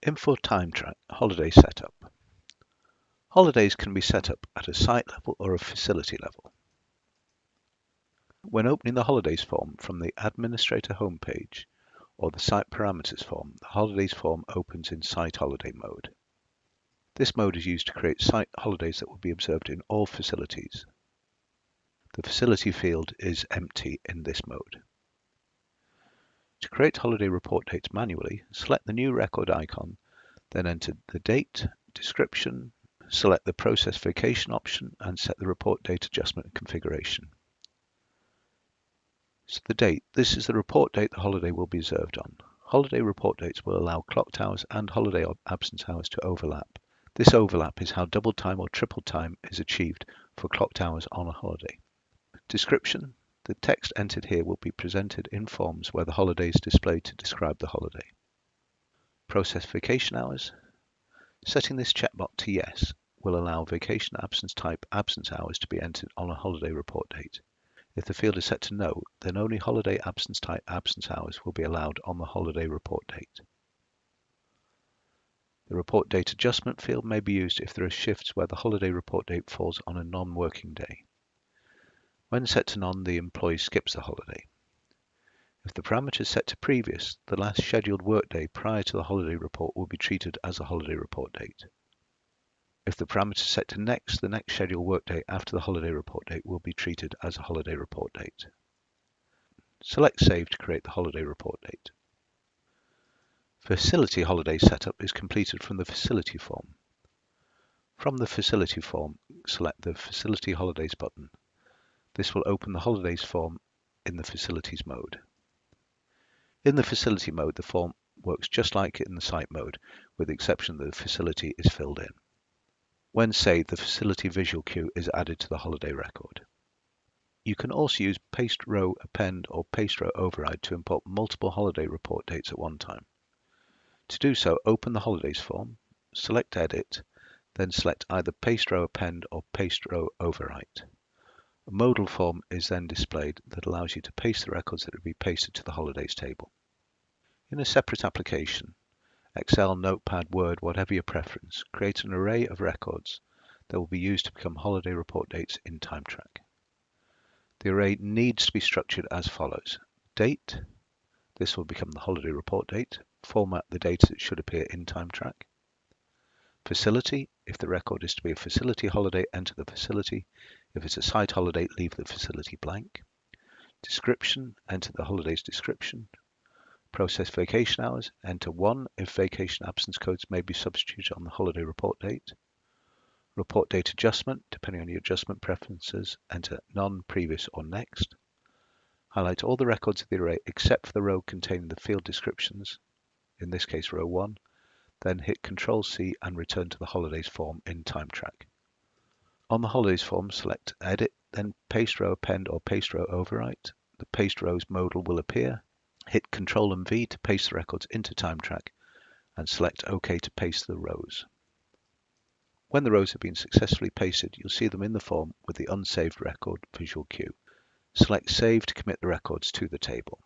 Infor Time Track Holiday Setup. Holidays can be set up at a site level or a facility level. When opening the Holidays form from the Administrator homepage or the Site Parameters form, the Holidays form opens in Site Holiday mode. This mode is used to create site holidays that will be observed in all facilities. The facility field is empty in this mode. To create holiday report dates manually, select the new record icon, then enter the date, description, select the Process Vacation option and set the report date adjustment configuration. So the date, this is the report date the holiday will be observed on. Holiday report dates will allow clocked hours and holiday absence hours to overlap. This overlap is how double time or triple time is achieved for clocked hours on a holiday. Description, the text entered here will be presented in forms where the holiday is displayed to describe the holiday. Process vacation hours. Setting this checkbox to yes will allow vacation absence type absence hours to be entered on a holiday report date. If the field is set to no, then only holiday absence type absence hours will be allowed on the holiday report date. The report date adjustment field may be used if there are shifts where the holiday report date falls on a non-working day. When set to none, the employee skips the holiday. If the parameter is set to previous, the last scheduled workday prior to the holiday report will be treated as a holiday report date. If the parameter is set to next, the next scheduled workday after the holiday report date will be treated as a holiday report date. Select Save to create the holiday report date. Facility holiday setup is completed from the Facility form. From the Facility form, select the Facility Holidays button. This will open the Holidays form in the Facilities mode. In the Facility mode, the form works just like in the Site mode, with the exception that the facility is filled in. When saved, the Facility visual cue is added to the holiday record. You can also use paste row append or paste row override to import multiple holiday report dates at one time. To do so, open the Holidays form, select Edit, then select either paste row append or paste row override. A modal form is then displayed that allows you to paste the records that will be pasted to the holidays table. In a separate application, Excel, Notepad, Word, whatever your preference, create an array of records that will be used to become holiday report dates in Time Track. The array needs to be structured as follows. Date, this will become the holiday report date. Format the date that should appear in Time Track. Facility, if the record is to be a facility holiday, enter the facility. If it's a site holiday, leave the facility blank. Description, enter the holiday's description. Process vacation hours, enter 1 if vacation absence codes may be substituted on the holiday report date. Report date adjustment, depending on your adjustment preferences, enter none, previous or next. Highlight all the records of the array except for the row containing the field descriptions, in this case row 1, then hit Ctrl+C and return to the holidays form in Time Track. On the holidays form, select Edit, then paste row append or paste row overwrite. The paste rows modal will appear. Hit Ctrl and V to paste the records into Time Track and select OK to paste the rows. When the rows have been successfully pasted, you'll see them in the form with the unsaved record visual cue. Select Save to commit the records to the table.